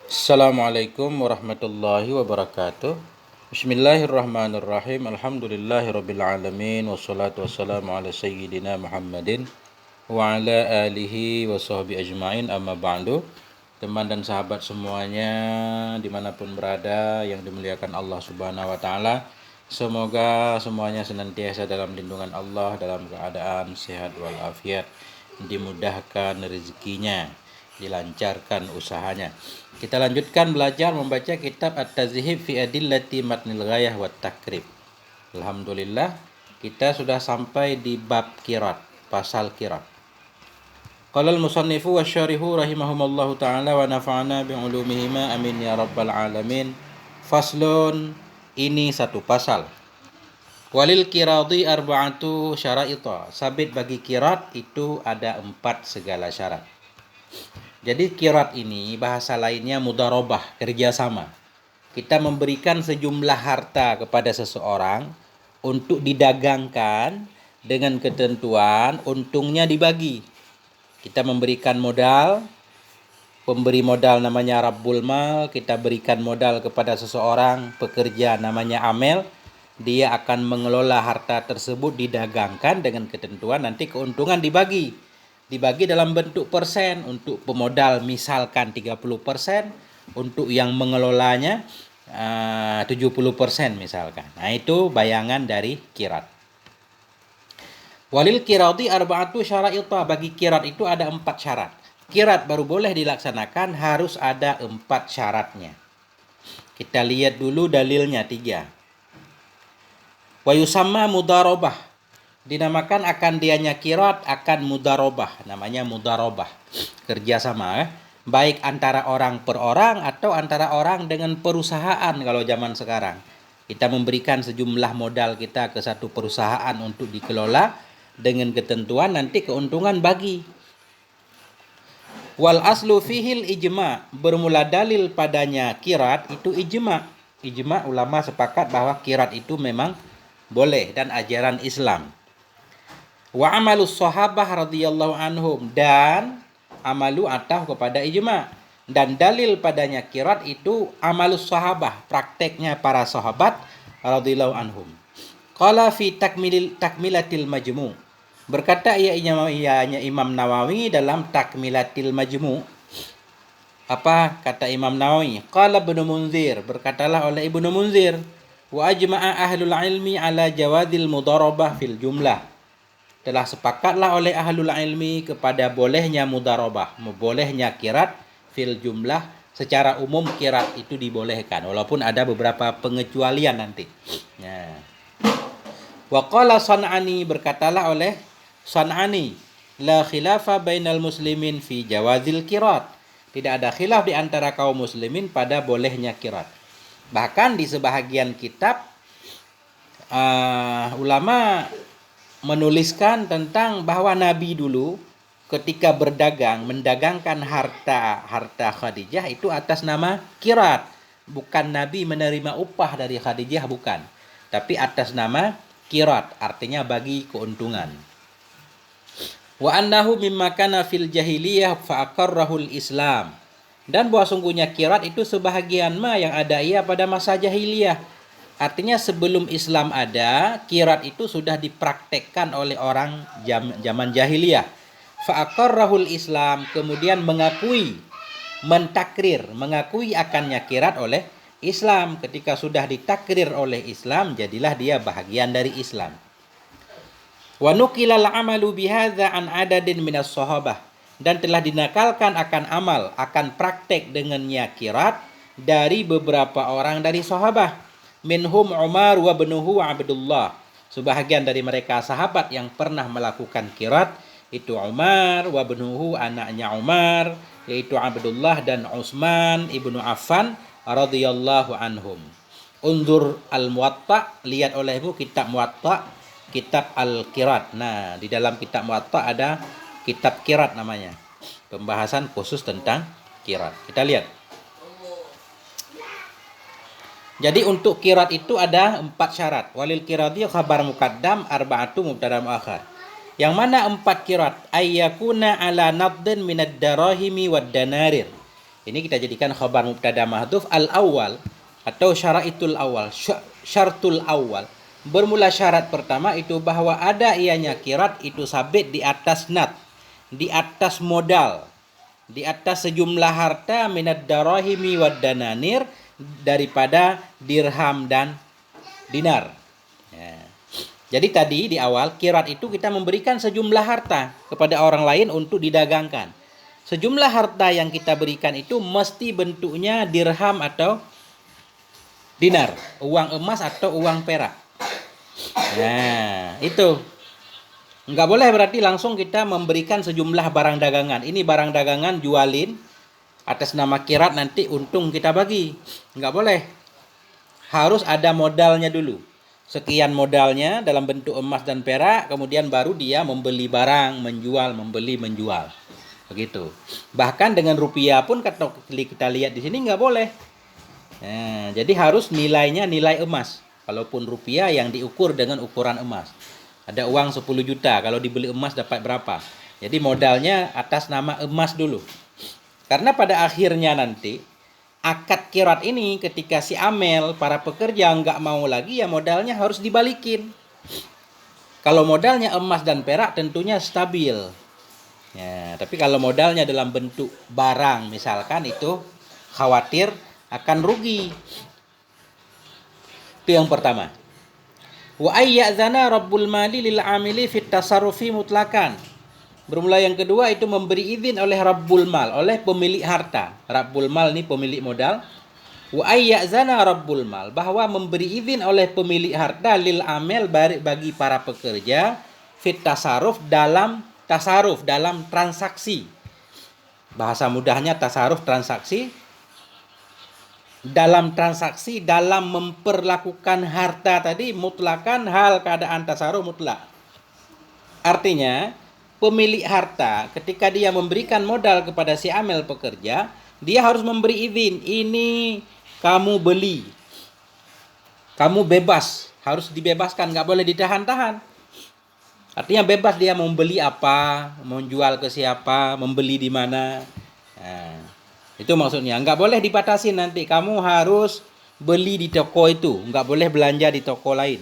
Assalamualaikum warahmatullahi wabarakatuh. Bismillahirrahmanirrahim. Alhamdulillahirabbil alamin wassalatu wassalamu ala sayyidina Muhammadin wa ala alihi wa sahbihi ajmain amma ba'du. Teman dan sahabat semuanya dimanapun berada yang dimuliakan Allah Subhanahu wa taala, semoga semuanya senantiasa dalam lindungan Allah, dalam keadaan sehat walafiat, dimudahkan rezekinya, dilancarkan usahanya. Kita lanjutkan belajar membaca kitab At-Tazhib fi Adillati Matnil Ghayah wa Takrib. Alhamdulillah, kita sudah sampai di bab qirat, pasal qirat. Qala al-musannifu wa syarihu rahimahumallahu ta'ala wa nafa'ana bi'ulumihima amin ya rabbal alamin. Faslun, ini satu pasal. Walil qiradi arba'atu syara'ita. Sabit bagi qirat itu ada 4 segala syarat. Jadi qirat ini bahasa lainnya mudharabah, kerjasama. Kita memberikan sejumlah harta kepada seseorang untuk didagangkan dengan ketentuan untungnya dibagi. Kita memberikan modal, pemberi modal namanya Rabbul Mal, kita berikan modal kepada seseorang pekerja namanya Amel, dia akan mengelola harta tersebut didagangkan dengan ketentuan nanti keuntungan dibagi dalam bentuk persen. Untuk pemodal misalkan 30%, untuk yang mengelolanya 70% misalkan. Nah, itu bayangan dari qirat. Walil qiradi arba'atu syara'ita. Bagi qirat itu ada 4 syarat. Qirat baru boleh dilaksanakan harus ada 4 syaratnya. Kita lihat dulu dalilnya 3. Wa yusamma mudharabah. Dinamakan akan dianya qirat akan mudharabah, namanya mudharabah, kerjasama, baik antara orang per orang atau antara orang dengan perusahaan. Kalau zaman sekarang kita memberikan sejumlah modal kita ke satu perusahaan untuk dikelola dengan ketentuan nanti keuntungan bagi. Wal aslu fihil ijma, bermula dalil padanya qirat itu ijma. Ijma, ulama sepakat bahwa qirat itu memang boleh dan ajaran Islam. Wa amalus sahabah radhiyallahu anhum, dan amalu atau kepada ijma, dan dalil padanya qirat itu amalus sahabah, prakteknya para sahabat radhiyallahu anhum. Qala fi takmilatil majmu', berkata ianya Imam Nawawi dalam takmilatil majmu'. Apa kata Imam Nawawi? Qala Ibnu Munzir, berkatalah oleh Ibnu Munzir, wa ajma'a ahlul ilmi ala jawadil mudharabah fil jumlah, telah sepakatlah oleh ahlul ilmi kepada bolehnya mudharabah, bolehnya qirat fil jumlah, secara umum qirat itu dibolehkan walaupun ada beberapa pengecualian nanti. Ya. Wa qala San'ani, berkatalah oleh San'ani, la khilafa bainal muslimin fi jawazil qirat, tidak ada khilaf di antara kaum muslimin pada bolehnya qirat. Bahkan di sebahagian kitab ulama menuliskan tentang bahwa Nabi dulu ketika berdagang, mendagangkan harta Khadijah itu atas nama qirat. Bukan Nabi menerima upah dari Khadijah, bukan, tapi atas nama qirat, artinya bagi keuntungan. Wa annahu mimma kana fil jahiliyah fa aqarrahul Islam, dan bahwa sungguhnya qirat itu sebahagian yang ada ia pada masa jahiliyah. Artinya sebelum Islam ada, qirat itu sudah dipraktekkan oleh orang zaman jahiliyah. Fa'aqarrahul Islam, kemudian mengakui akannya qirat oleh Islam. Ketika sudah ditakrir oleh Islam, jadilah dia bahagian dari Islam. Wa nuqilal amalu bihadza an adadin minas sahabah, dan telah dinakalkan akan praktek dengannya qirat dari beberapa orang dari sahabat. Minhum Umar wa ibnuhu Abdullah, sebahagian dari mereka sahabat yang pernah melakukan qirat itu Umar wa ibnuhu, anaknya Umar yaitu Abdullah, dan Utsman ibnu Affan radhiyallahu anhum. Undur al-Muwatta, lihat olehmu kitab Muwatta, kitab al-Qirat. Nah, di dalam kitab Muwatta ada kitab qirat namanya, pembahasan khusus tentang qirat. Kita lihat. Jadi untuk qirat itu ada 4 syarat. Walil qirati khabar muqaddam arba'atu mubtada muakhar. Yang mana 4 qirat? Ayyakuna ala nabdin minad darahimi wad danarir. Ini kita jadikan khabar mubtada mahdhuf al-awwal atau syaraitul awal, syartul awal. Bermula syarat pertama itu bahwa ada ianya kirat itu sabit di atas nat, di atas modal, di atas sejumlah harta minad darahimi wad dananir, daripada dirham dan dinar. Ya. Jadi tadi di awal kirat itu kita memberikan sejumlah harta kepada orang lain untuk didagangkan. Sejumlah harta yang kita berikan itu mesti bentuknya dirham atau dinar, uang emas atau uang perak. Nah, itu. Nggak boleh berarti langsung kita memberikan sejumlah barang dagangan. Ini barang dagangan jualin atas nama kirat, nanti untung kita bagi. Nggak boleh. Harus ada modalnya dulu. Sekian modalnya dalam bentuk emas dan perak, kemudian baru dia membeli barang, menjual, membeli, menjual. Begitu. Bahkan dengan rupiah pun kita lihat di sini nggak boleh. Nah, jadi harus nilainya nilai emas. Kalaupun rupiah yang diukur dengan ukuran emas. Ada uang 10 juta, kalau dibeli emas dapat berapa? Jadi modalnya atas nama emas dulu. Karena pada akhirnya nanti akad kirat ini ketika si amel, para pekerja nggak mau lagi, ya modalnya harus dibalikin. Kalau modalnya emas dan perak tentunya stabil. Ya, tapi kalau modalnya dalam bentuk barang misalkan, itu khawatir akan rugi. Itu yang pertama. Wa ayyazana rabbul mali lil amili fit tasarrufi mutlakan. Bermula yang kedua itu memberi izin oleh rabbul mal, oleh pemilik harta. Rabbul mal ini pemilik modal. Wa ayyazana rabbul mal, bahwa memberi izin oleh pemilik harta lil amil bagi para pekerja fit tasarruf dalam transaksi. Bahasa mudahnya tasarruf transaksi. Dalam transaksi, dalam memperlakukan harta tadi mutlakan, hal keadaan tasarruf mutlak. Artinya pemilik harta ketika dia memberikan modal kepada si amil pekerja, dia harus memberi izin, ini kamu beli, kamu bebas, harus dibebaskan, nggak boleh ditahan-tahan. Artinya bebas dia mau beli apa, mau jual ke siapa, membeli di mana. Nah, itu maksudnya. Nggak boleh dibatasi nanti. Kamu harus beli di toko itu. Nggak boleh belanja di toko lain.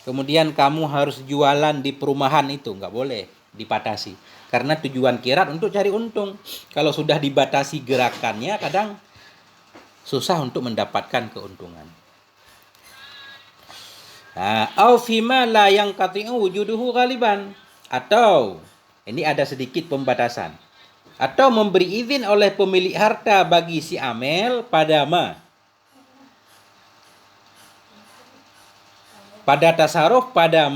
Kemudian kamu harus jualan di perumahan itu. Nggak boleh dibatasi. Karena tujuan kirat untuk cari untung. Kalau sudah dibatasi gerakannya, kadang susah untuk mendapatkan keuntungan. Au fima la yang qati'u wujuduhu ghaliban. Atau, ini ada sedikit pembatasan. Atau memberi izin oleh pemilik harta bagi si amel pada pada tasarruf pada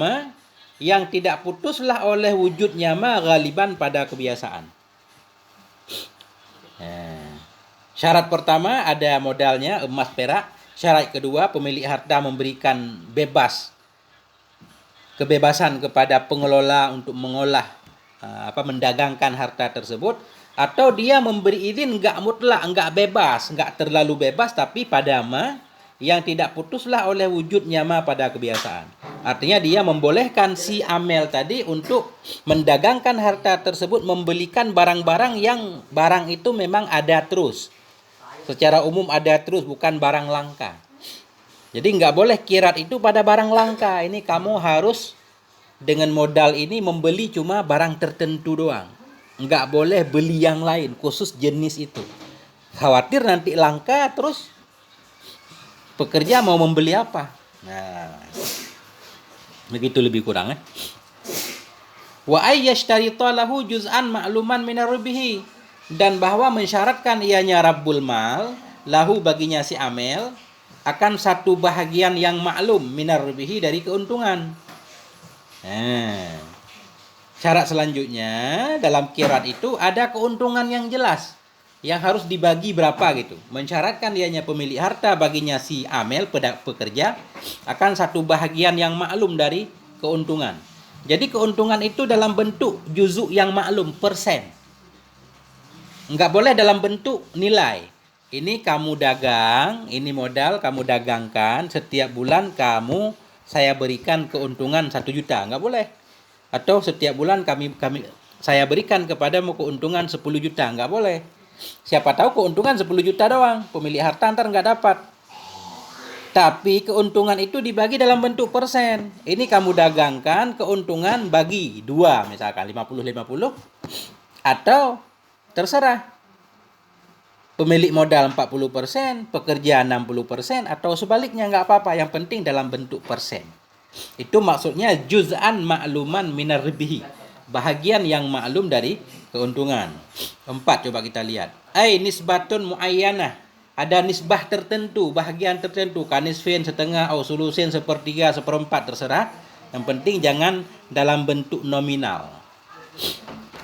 yang tidak putuslah oleh wujudnya ghaliban pada kebiasaan. Syarat pertama ada modalnya emas perak. Syarat kedua pemilik harta memberikan kebebasan kepada pengelola untuk mengolah mendagangkan harta tersebut, atau dia memberi izin enggak mutlak, enggak bebas, enggak terlalu bebas, tapi pada yang tidak putuslah oleh wujudnya pada kebiasaan. Artinya dia membolehkan si amel tadi untuk mendagangkan harta tersebut, membelikan barang-barang yang barang itu memang ada terus. Secara umum ada terus, bukan barang langka. Jadi enggak boleh kirat itu pada barang langka. Ini kamu harus dengan modal ini membeli cuma barang tertentu doang. Enggak boleh beli yang lain, khusus jenis itu. Khawatir nanti langka, terus pekerja mau membeli apa? Nah, begitu lebih kurang. Wa ayyashtarita lahu juz'an ma'luman minar rubihi. Dan bahwa mensyaratkan ianya rabbul mal, lahu baginya si amel, akan satu bahagian yang maklum minar rubihi dari keuntungan. Nah, syarat selanjutnya dalam kirat itu ada keuntungan yang jelas yang harus dibagi berapa gitu. Mensyaratkan dianya pemilik harta baginya si amel pekerja akan satu bahagian yang maklum dari keuntungan. Jadi keuntungan itu dalam bentuk juzuk yang maklum, persen. Enggak boleh dalam bentuk nilai. Ini kamu dagang, ini modal kamu dagangkan, setiap bulan saya berikan keuntungan 1 juta, nggak boleh. Atau setiap bulan saya berikan kepadamu keuntungan 10 juta, nggak boleh. Siapa tahu keuntungan 10 juta doang, pemilik harta ntar nggak dapat. Tapi keuntungan itu dibagi dalam bentuk persen. Ini kamu dagangkan, keuntungan bagi 2, misalkan 50-50, atau terserah. Pemilik modal 40%, pekerja 60%, atau sebaliknya nggak apa-apa. Yang penting dalam bentuk persen. Itu maksudnya juz'an ma'luman minar ribihi. Bahagian yang maklum dari keuntungan. 4, coba kita lihat. Nisbatun muayyanah. Ada nisbah tertentu, bahagian tertentu. Kanisfin, setengah, atau sulusin, sepertiga, seperempat, terserah. Yang penting jangan dalam bentuk nominal.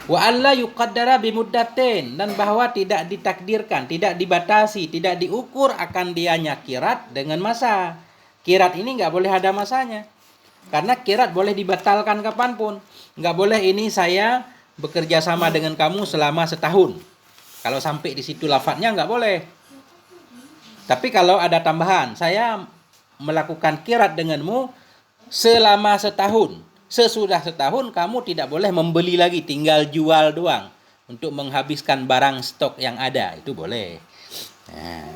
Wa alla yuqaddara bimuddatin, dan bahwa tidak ditakdirkan, tidak dibatasi, tidak diukur akan dianya kirat dengan masa. Kirat ini nggak boleh ada masanya. Karena kirat boleh dibatalkan kapanpun. Nggak boleh ini saya bekerja sama dengan kamu selama setahun. Kalau sampai di situ lafadznya nggak boleh. Tapi kalau ada tambahan, saya melakukan kirat denganmu selama setahun. Sesudah setahun kamu tidak boleh membeli lagi, tinggal jual doang untuk menghabiskan barang stok yang ada, itu boleh. Nah,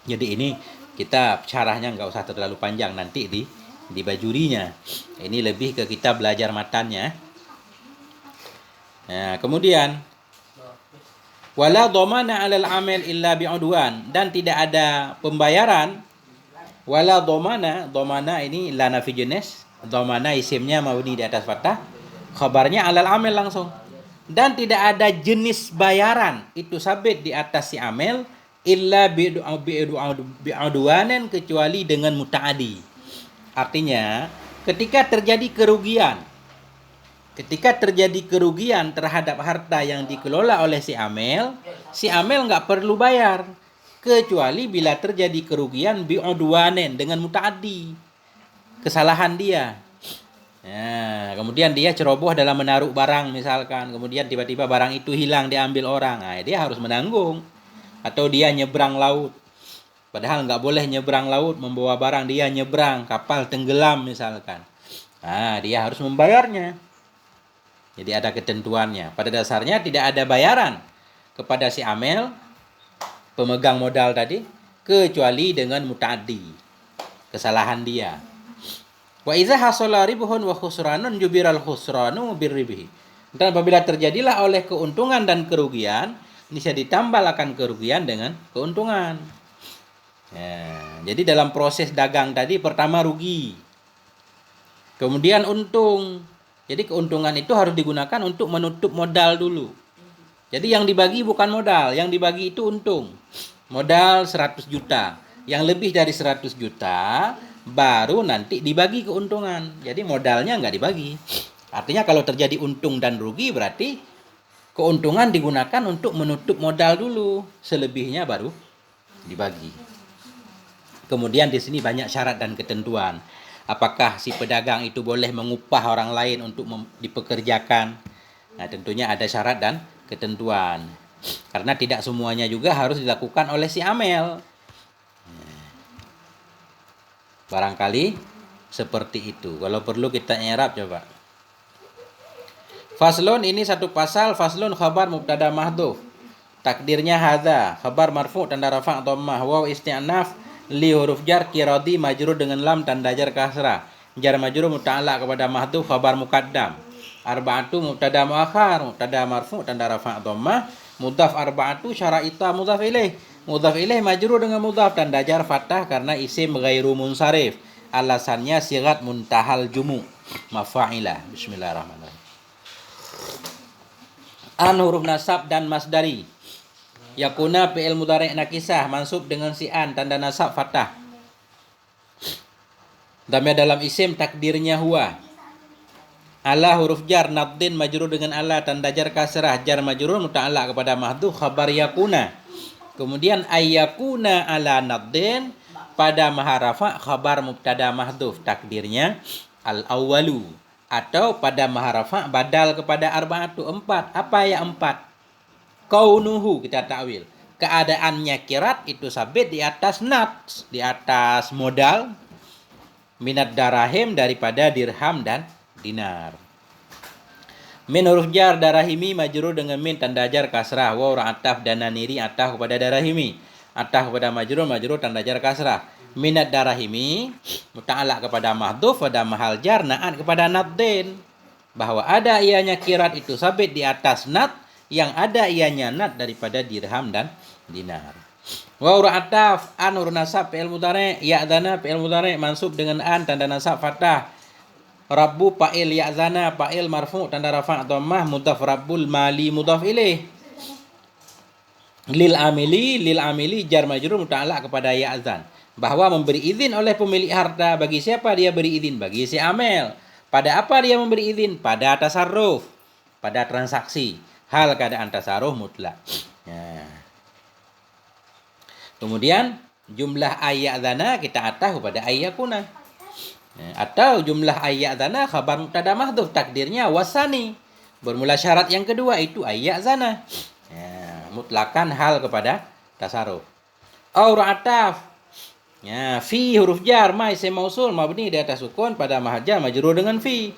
jadi ini kita syarahnya nggak usah terlalu panjang, nanti di bajurinya. Ini lebih ke kita belajar matannya. Nah, kemudian wala dhamana 'alal 'amil illa bi'udwan, dan tidak ada pembayaran. Wala dhamana ini la nafi jenis. Dhamana isimnya mabni di atas fathah, khabarnya 'alal 'amil langsung. Dan tidak ada jenis bayaran, itu sabit di atas si amil, illa bi'udwanan, kecuali dengan muta'adi. Artinya ketika terjadi kerugian terhadap harta yang dikelola oleh si amil nggak perlu bayar, kecuali bila terjadi kerugian bi'udwanen, dengan muta'addi, kesalahan dia. Nah, kemudian dia ceroboh dalam menaruh barang misalkan, kemudian tiba-tiba barang itu hilang, diambil orang, nah, dia harus menanggung. Atau dia nyebrang laut, padahal nggak boleh nyebrang laut membawa barang, dia nyebrang, kapal tenggelam misalkan, nah, dia harus membayarnya. Jadi ada ketentuannya. Pada dasarnya tidak ada bayaran kepada si amil, pemegang modal tadi, kecuali dengan muta'addi, kesalahan dia. Wa idza hasala ribuhun wa khusranun jubiral khusranu birribihi. Dan apabila terjadilah oleh keuntungan dan kerugian, bisa ditambahkan kerugian dengan keuntungan. Ya, jadi dalam proses dagang tadi, pertama rugi, kemudian untung. Jadi keuntungan itu harus digunakan untuk menutup modal dulu. Jadi yang dibagi bukan modal, yang dibagi itu untung. Modal 100 juta, yang lebih dari 100 juta baru nanti dibagi keuntungan. Jadi modalnya nggak dibagi. Artinya kalau terjadi untung dan rugi, berarti keuntungan digunakan untuk menutup modal dulu, selebihnya baru dibagi. Kemudian di sini banyak syarat dan ketentuan. Apakah si pedagang itu boleh mengupah orang lain untuk dipekerjakan? Nah, tentunya ada syarat dan ketentuan. Karena tidak semuanya juga harus dilakukan oleh si amil. Barangkali seperti itu. Kalau perlu kita i'rab coba. Faslun, ini satu pasal. Faslun khabar mubtada mahdhuf. Takdirnya hadza, khabar marfu' tanda rafa' dhammah, waw isti'naf, li huruf jar, kiradi majrur dengan lam tanda jar kasrah. Jar majrur muta'allaq kepada mahdhuf, khabar muqaddam. Arba'atu mubtada muakhar, mubtada marfu' tanda rafa' dhammah, mudhaf arba'atu syara'ita mudhaf ilaih. Mudhaf ilaih majrur dengan mudhaf tanda jar fathah karena isim ghairu munsharif. Alasannya sigat muntahal jumu, mafa'ilah. Bismillahirrahmanirrahim. An huruf nasab dan masdari. Yakuna fi'il mudhari' nakisah, mansub dengan si an tanda nasab fathah. Dhamir dalam isim takdirnya huwa. Ala huruf jar nabdin majrur dengan ala tanda jar kasrah, jar majrur muta'allaq kepada mahdhuf, khabar yakuna. Kemudian ayyakuna ala nabdin pada maharafa, khabar mubtada mahdhuf, takdirnya al awwalu. Atau pada maharafa badal kepada arba'atu, 4. Apa ya 4? Kaunuhu kita takwil. Keadaannya kirat itu sabit di atas nats, di atas modal, minat darahim daripada dirham dan dinar. Min huruf jar darahimi majrur dengan min tanda jar kasrah. Waw ataf dan naniri ataf kepada darahimi. Ataf kepada majrur tanda jar kasrah. Minat darahimi muta'alaq kepada mahdhuf pada mahal jar naat kepada naddin. Bahwa ada ianya kirat itu sabit di atas nat yang ada ianya nat daripada dirham dan dinar. Waw ataf an huruf nasab fi'il mudhari' ya'dana fi'il mudhari' mansub dengan an tanda nasab fathah. Rabbu fa'il ya'zana fa'il marfu' tanda rafa' dhammah mudhaf rabbul mali mudhaf ilaih. Lil amili jar majrur muta'alaq kepada ya'zan. Bahwa memberi izin oleh pemilik harta bagi siapa dia beri izin? Bagi si amil. Pada apa dia memberi izin? Pada tasarruf, pada transaksi. Hal keadaan tasarruf mutlak. Ya. Kemudian jumlah ayyadzana kita atah kepada ayyakuna. Atau jumlah ayyadzana khabar mubtada mahdhuf takdirnya wasani. Bermula syarat yang kedua itu ayyadzana. Ya, mutlakan hal kepada tasarruf. Aur ataf. Ya, fi huruf jar ma isim mausul mabni di atas sukun pada mahal jar majrur dengan fi.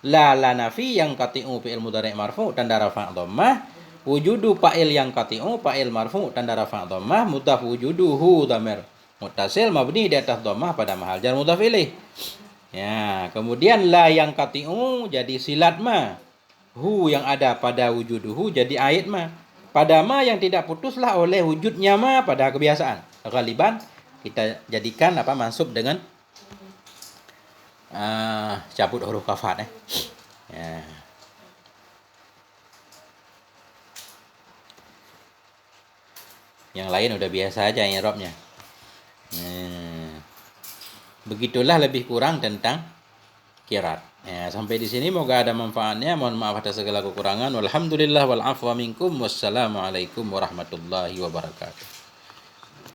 La nafi yang qati'u fi'il mudhari' marfu tanda rafa' dhammah. Wujudu fa'il yang qati'u fa'il marfu tanda rafa' dhammah mudhaf wujuduhu dhamir muttasil mabni di atas dhammah pada mahal jar mudhaf ilaih. Ya, kemudian la yang qati'u jadi silat ma. Hu yang ada pada wujuduhu jadi ait ma. Pada ma yang tidak putuslah oleh wujudnya ma pada kebiasaan. Ghaliban kita jadikan mansub dengan cabut huruf kafat ya. Yang lain udah biasa aja i'rabnya. Begitulah lebih kurang tentang kirat. Ya, sampai di sini moga ada manfaatnya. Mohon maaf atas segala kekurangan. Walhamdulillah wal afwa minkum. Wassalamualaikum warahmatullahi wabarakatuh.